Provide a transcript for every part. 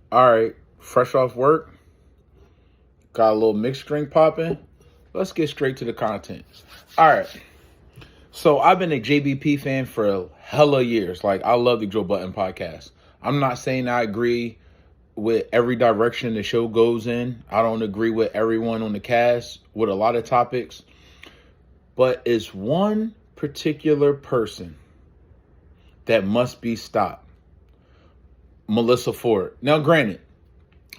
All right, fresh off work, got a little mixed drink popping. Let's get straight to the content. All right, so I've been a JBP fan for hella years. Like, I love the Joe Budden podcast. I'm not saying I agree with every direction the show goes in. I don't agree with everyone on the cast with a lot of topics, but it's one particular person that must be stopped. Melyssa Ford. Now, granted,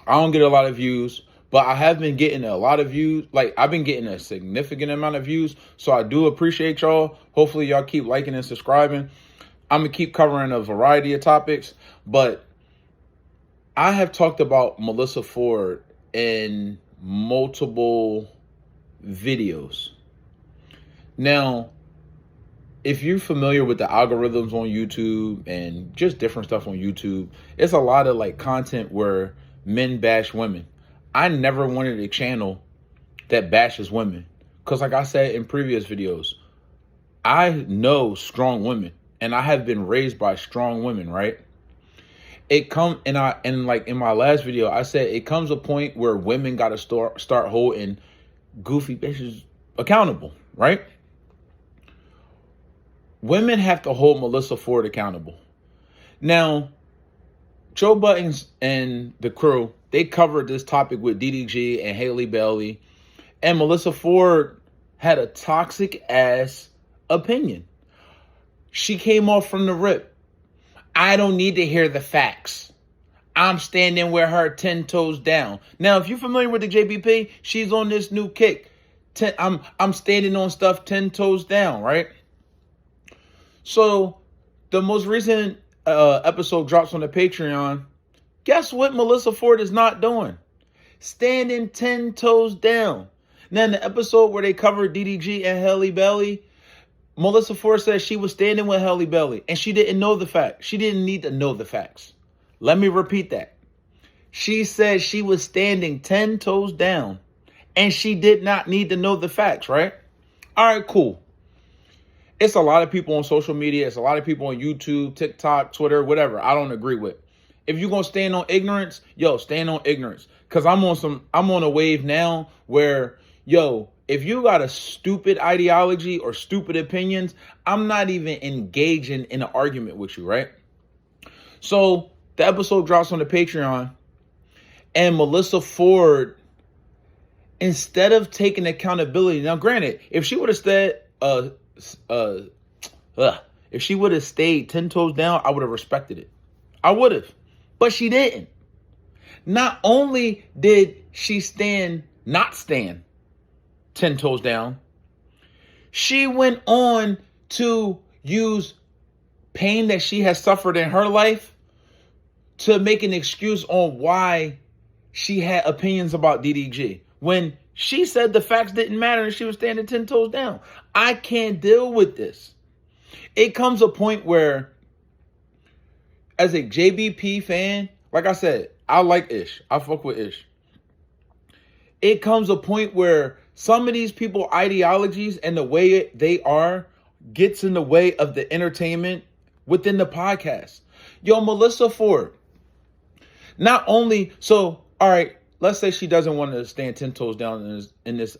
I don't get a lot of views, but I have been getting a lot of views. Like, I've been getting a significant amount of views. So I do appreciate y'all. Hopefully y'all keep liking and subscribing. I'm going to keep covering a variety of topics, but I have talked about Melyssa Ford in multiple videos. Now, if you're familiar with the algorithms on YouTube and just different stuff on YouTube, it's a lot of like content where men bash women. I never wanted a channel that bashes women because, like I said in previous videos, I know strong women and I have been raised by strong women, right? Like in my last video, I said it comes a point where women got to start holding goofy bitches accountable, right? Women have to hold Melyssa Ford accountable. Now, Joe Budden and the crew, they covered this topic with DDG and Haley Bailey, and Melyssa Ford had a toxic ass opinion. She came off from the rip. I don't need to hear the facts. I'm standing with her 10 toes down. Now, if you're familiar with the JBP, she's on this new kick. I'm standing on stuff 10 toes down, right? So the most recent episode drops on the Patreon. Guess what Melyssa Ford is not doing? Standing 10 toes down. Now, in the episode where they covered DDG and Haley Bailey, Melyssa Ford said she was standing with Haley Bailey and she didn't know the facts. She didn't need to know the facts. Let me repeat that. She said she was standing 10 toes down and she did not need to know the facts, right? All right, cool. It's a lot of people on social media. It's a lot of people on YouTube, TikTok, Twitter, whatever. I don't agree with. If you're going to stand on ignorance, stand on ignorance. Because I'm on a wave now where, if you got a stupid ideology or stupid opinions, I'm not even engaging in an argument with you, right? So the episode drops on the Patreon and Melyssa Ford, instead of taking accountability, now granted, if she would have said, if she would have stayed 10 toes down, I would have respected it. I would have. But she didn't. Not only did she not stand 10 toes down, she went on to use pain that she has suffered in her life to make an excuse on why she had opinions about DDG. When she said the facts didn't matter and she was standing 10 toes down. I can't deal with this. It comes a point where, as a JBP fan, like I said, I like Ish. I fuck with Ish. It comes a point where some of these people ideologies and the way they are gets in the way of the entertainment within the podcast. Melyssa Ford. Not only, all right, let's say she doesn't want to stand 10 toes down in this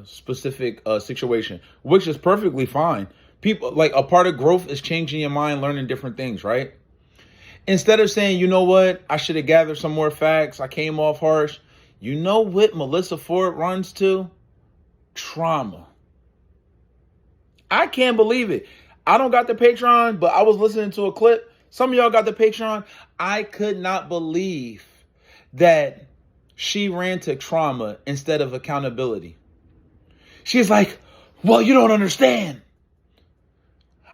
specific situation, which is perfectly fine. People, like, a part of growth is changing your mind, learning different things, right? Instead of saying, you know what, I should have gathered some more facts, I came off harsh. You know what Melyssa Ford runs to? Trauma. I can't believe it. I don't got the Patreon, but I was listening to a clip. Some of y'all got the Patreon. I could not believe that she ran to trauma instead of accountability. She's like, well, you don't understand.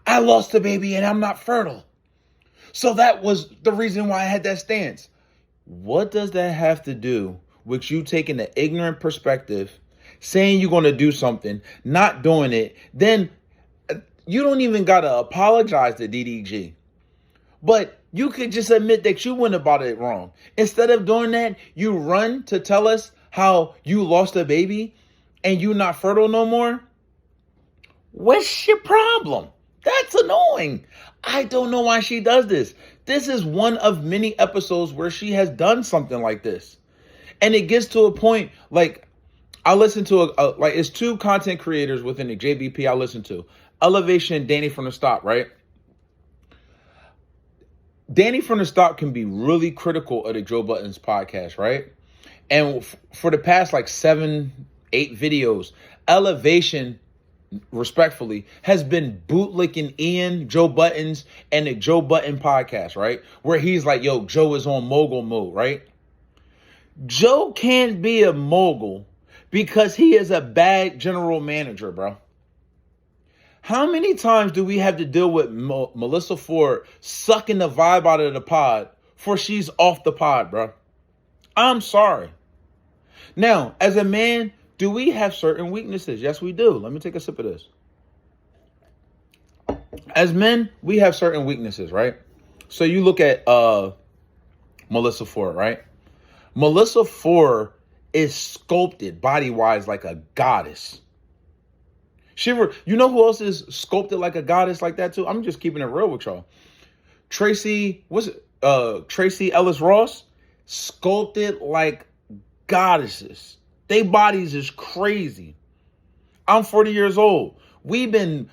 I lost a baby and I'm not fertile. So that was the reason why I had that stance. What does that have to do with you taking the ignorant perspective, saying you're going to do something, not doing it? Then you don't even got to apologize to DDG. But you could just admit that you went about it wrong. Instead of doing that, you run to tell us how you lost a baby and you're not fertile no more. What's your problem? That's annoying. I don't know why she does this. This is one of many episodes where she has done something like this. And it gets to a point, like, I listen to it's two content creators within the JBP I listen to. Elevation and Danny from the Stop, right? Danny from the Stop can be really critical of the Joe Budden's podcast, right? And for the past like 7-8 videos, Elevation, respectfully, has been bootlicking Ian, Joe Budden's, and the Joe Budden podcast, right? Where he's like, yo, Joe is on mogul mode, right? Joe can't be a mogul because he is a bad general manager, bro. How many times do we have to deal with Melyssa Ford sucking the vibe out of the pod for she's off the pod, bro? I'm sorry. Now, as a man, do we have certain weaknesses? Yes, we do. Let me take a sip of this. As men, we have certain weaknesses, right? So you look at Melyssa Ford, right? Melyssa Ford is sculpted body-wise like a goddess. You know who else is sculpted like a goddess like that too? I'm just keeping it real with y'all. Tracy Ellis Ross, sculpted like goddesses. They bodies is crazy. I'm 40 years old. We've been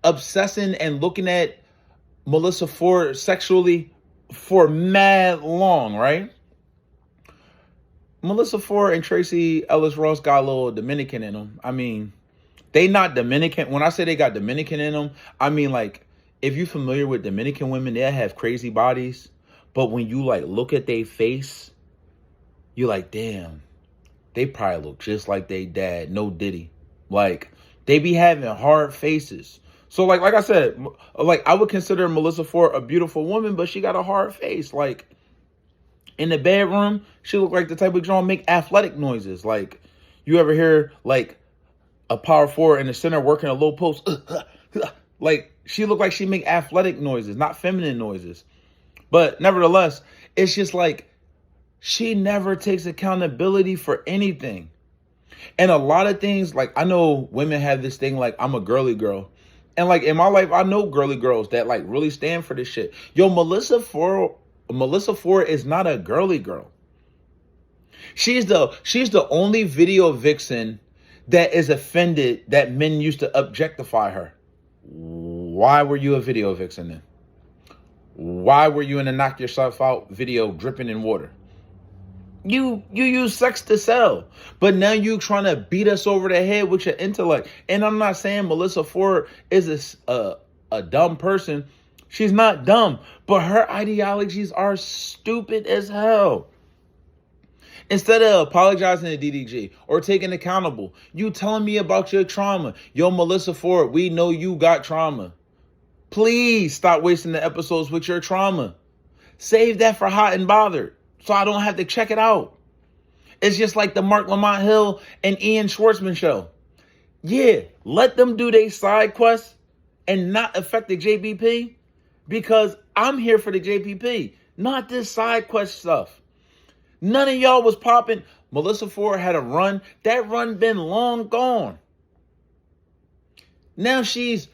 obsessing and looking at Melyssa Ford sexually for mad long, right? Melyssa Ford and Tracy Ellis Ross got a little Dominican in them. I mean, they not Dominican. When I say they got Dominican in them, I mean, like, if you're familiar with Dominican women, they have crazy bodies. But when you, like, look at their face, you're like, damn, they probably look just like they dad. No Diddy. Like, they be having hard faces. So, like I said, like, I would consider Melyssa Ford a beautiful woman, but she got a hard face. Like, in the bedroom, she look like the type of girl make athletic noises. Like, you ever hear, like, a power forward in the center working a low post? Like, she looked like she make athletic noises, not feminine noises. But nevertheless, it's just like she never takes accountability for anything. And a lot of things, like, I know women have this thing like, I'm a girly girl. And like in my life, I know girly girls that like really stand for this shit. Yo, Melyssa Ford is not a girly girl. She's the only video vixen that is offended that men used to objectify her. Why were you a video vixen then? Why were you in a knock yourself out video dripping in water? You use sex to sell, but now you trying to beat us over the head with your intellect. And I'm not saying Melyssa Ford is a dumb person. She's not dumb, but her ideologies are stupid as hell. Instead of apologizing to DDG or taking accountable, you telling me about your trauma. Yo, Melyssa Ford, we know you got trauma. Please stop wasting the episodes with your trauma. Save that for Hot and Bothered so I don't have to check it out. It's just like the Lamont Hill and Ian Schwartzman show. Yeah, let them do their side quests and not affect the JBP, because I'm here for the JPP, not this side quest stuff. None of y'all was popping. Melyssa Ford had a run. That run been long gone. Now she's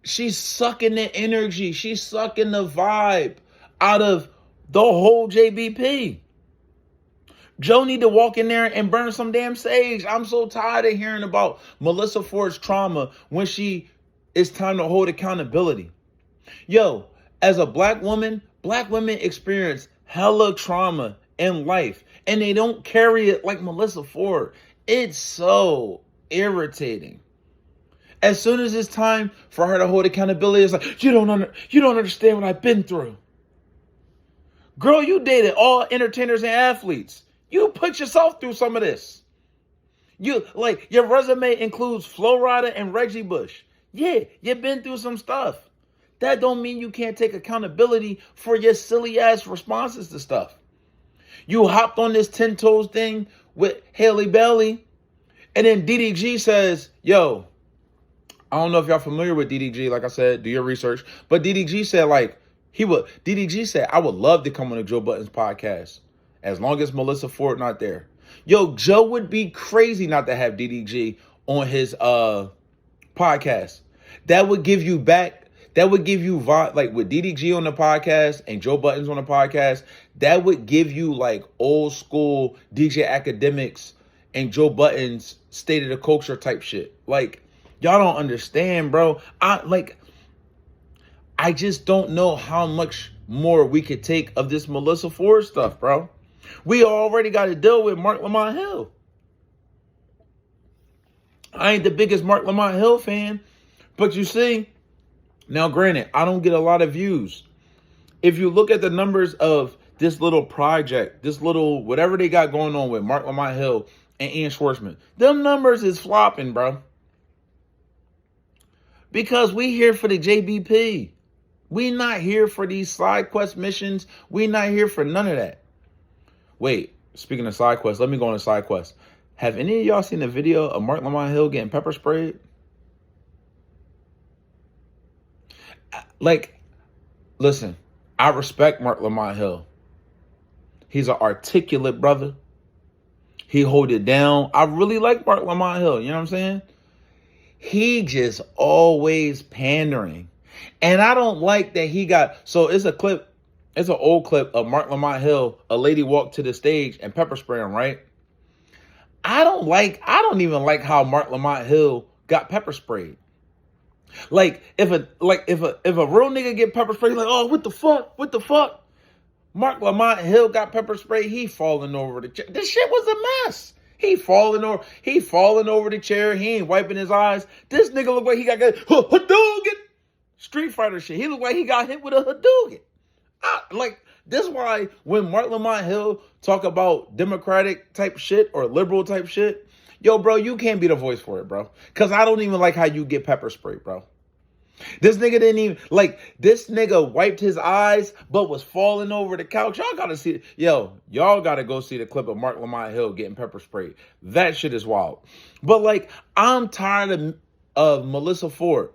sucking the energy. She's sucking the vibe out of the whole JBP. Joe need to walk in there and burn some damn sage. I'm so tired of hearing about Melyssa Ford's trauma when it's time to hold accountability. Yo, as a black women experience hella trauma in life, and they don't carry it like Melyssa Ford. It's so irritating. As soon as it's time for her to hold accountability, it's like, you don't understand what I've been through. Girl, you dated all entertainers and athletes. You put yourself through some of this. Your resume includes Flo Rida and Reggie Bush. Yeah, you've been through some stuff. That don't mean you can't take accountability for your silly ass responses to stuff. You hopped on this 10 toes thing with Haley Bailey, and then DDG says, yo, I don't know if y'all familiar with DDG. Like I said, do your research. But DDG said, I would love to come on the Joe Budden's podcast as long as Melyssa Ford not there. Yo, Joe would be crazy not to have DDG on his podcast. That would give you back that would give you like with DDG on the podcast and Joe Buttons on the podcast, that would give you like old school DJ Academics and Joe Buttons State of the Culture type shit. Like, y'all don't understand, bro. I just don't know how much more we could take of this Melyssa Ford stuff, bro. We already got to deal with Lamont Hill. I ain't the biggest Lamont Hill fan, but you see, now granted, I don't get a lot of views. If you look at the numbers of this little project, this little whatever they got going on with Lamont Hill and Ian Schwartzman, them numbers is flopping, bro. Because we here for the JBP. We not here for these side quest missions. We not here for none of that. Wait, speaking of side quests, let me go on a side quest. Have any of y'all seen the video of Lamont Hill getting pepper sprayed? Like, listen, I respect Lamont Hill. He's an articulate brother. He hold it down. I really like Lamont Hill. You know what I'm saying? He just always pandering. And I don't like that he got... So it's a clip. It's an old clip of Lamont Hill. A lady walked to the stage and pepper spray him, right? I don't even like how Lamont Hill got pepper sprayed. Like if a real nigga get pepper sprayed, like, oh, what the fuck? Lamont Hill got pepper sprayed. He falling over the chair. This shit was a mess. He falling over the chair. He ain't wiping his eyes. This nigga look like he got Hadouken. Street Fighter shit. He looked like he got hit with a Hadouken. This is why when Lamont Hill talk about Democratic type shit or liberal type shit, yo, bro, you can't be the voice for it, bro. Because I don't even like how you get pepper sprayed, bro. This nigga didn't even, this nigga wiped his eyes, but was falling over the couch. Y'all gotta see, y'all gotta go see the clip of Lamont Hill getting pepper sprayed. That shit is wild. But, I'm tired of Melyssa Ford.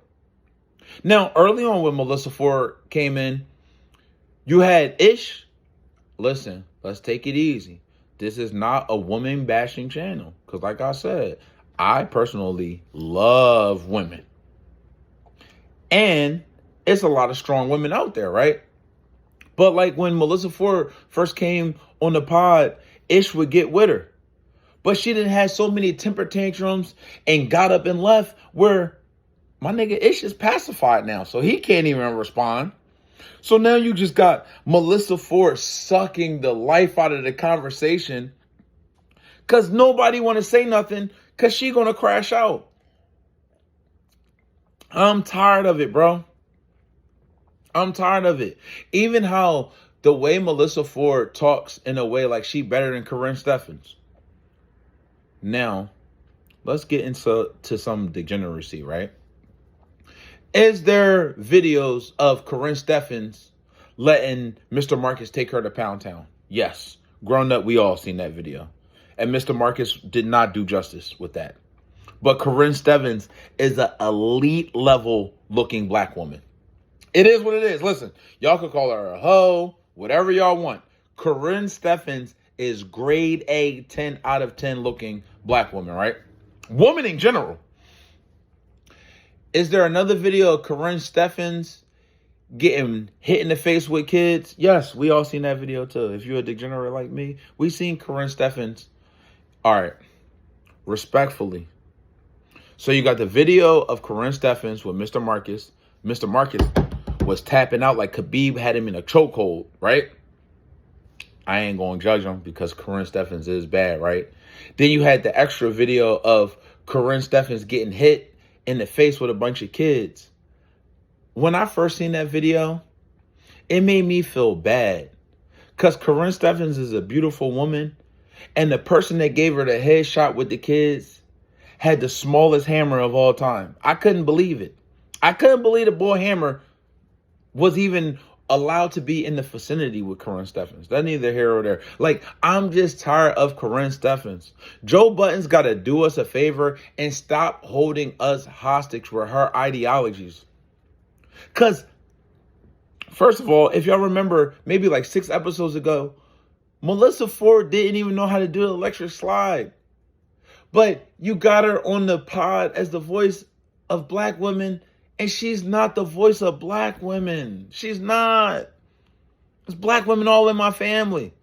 Now, early on when Melyssa Ford came in, you had Ish. Listen, let's take it easy. This is not a woman bashing channel. Because like I said, I personally love women. And it's a lot of strong women out there, right? But when Melyssa Ford first came on the pod, Ish would get with her. But she didn't have so many temper tantrums and got up and left where my nigga Ish is pacified now. So he can't even respond. So now you just got Melyssa Ford sucking the life out of the conversation because nobody want to say nothing because she going to crash out. I'm tired of it, bro. I'm tired of it. Even how the way Melyssa Ford talks in a way like she better than Corinne Steffens. Now, let's get into some degeneracy, right? Is there videos of Corinne Steffens letting Mr. Marcus take her to Pound Town? Yes. Grown up, we all seen that video. And Mr. Marcus did not do justice with that. But Corinne Steffens is an elite level looking black woman. It is what it is. Listen, y'all could call her a hoe, whatever y'all want. Corinne Steffens is grade A, 10 out of 10 looking black woman, right? Woman in general. Is there another video of Corinne Steffens getting hit in the face with kids? Yes, we all seen that video too. If you're a degenerate like me, we seen Corinne Steffens. All right, respectfully. So you got the video of Corinne Steffens with Mr. Marcus. Mr. Marcus was tapping out like Khabib had him in a chokehold, right? I ain't going to judge him because Corinne Steffens is bad, right? Then you had the extra video of Corinne Steffens getting hit in the face with a bunch of kids. When I first seen that video, it made me feel bad because Corinne Steffens is a beautiful woman, and the person that gave her the headshot with the kids had the smallest hammer of all time. I couldn't believe it. I couldn't believe the boy hammer was even allowed to be in the vicinity with Corinne Steffens. That's neither here or there. I'm just tired of Corinne Steffens. Joe Budden's got to do us a favor and stop holding us hostage with her ideologies. Because, first of all, if y'all remember, maybe 6 episodes ago, Melyssa Ford didn't even know how to do the electric slide. But you got her on the pod as the voice of black women And she's not the voice of black women. She's not. There's black women all in my family.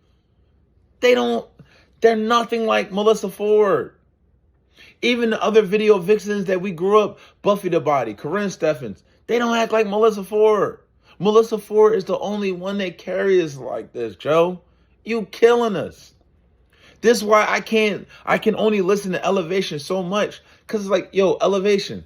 They're nothing like Melyssa Ford. Even the other video vixens that we grew up, Buffy the Body, Corinne Steffens, they don't act like Melyssa Ford. Melyssa Ford is the only one that carries like this, Joe. You killing us. This is why I can only listen to Elevation so much. Because it's like, yo, Elevation.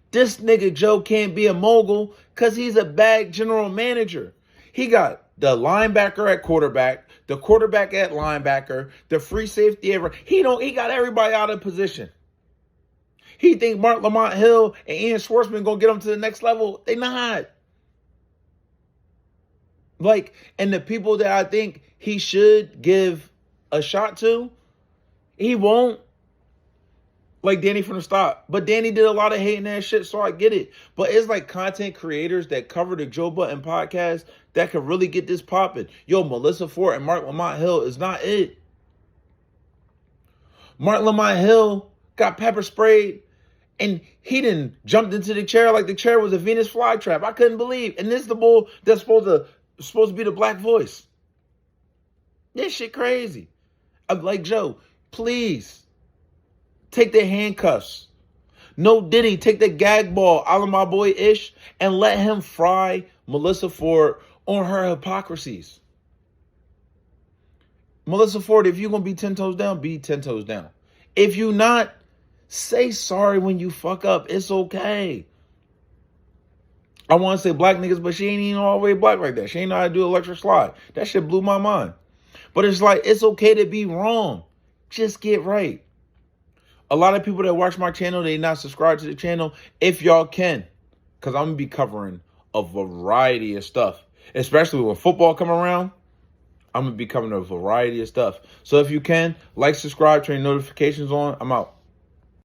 This nigga Joe can't be a mogul because he's a bad general manager. He got the linebacker at quarterback, the quarterback at linebacker, the free safety ever. He got everybody out of position. He think Lamont Hill and Ian Schwartzman gonna get him to the next level. They not. Like, and the people that I think he should give a shot to, he won't. Like Danny from the start. But Danny did a lot of hating ass shit, so I get it. But it's like content creators that cover the Joe Budden podcast that could really get this popping. Yo, Melyssa Ford and Mark Lamont Hill is not it. Mark Lamont Hill got pepper sprayed and he didn't jumped into the chair like the chair was a Venus flytrap. I couldn't believe. And this is the bull that's supposed to be the black voice. This shit crazy. I'm like, Joe, please. Take the handcuffs. No Diddy, take the gag ball out of my boy Ish and let him fry Melyssa Ford on her hypocrisies. Melyssa Ford, if you're going to be 10 toes down, be 10 toes down. If you not, say sorry when you fuck up. It's okay. I want to say black niggas, but she ain't even all the way black like that. She ain't know how to do electric slide. That shit blew my mind. But it's like, it's okay to be wrong. Just get right. A lot of people that watch my channel, they not subscribe to the channel. If y'all can, because I'm going to be covering a variety of stuff. Especially when football come around, I'm going to be covering a variety of stuff. So if you can, like, subscribe, turn your notifications on. I'm out.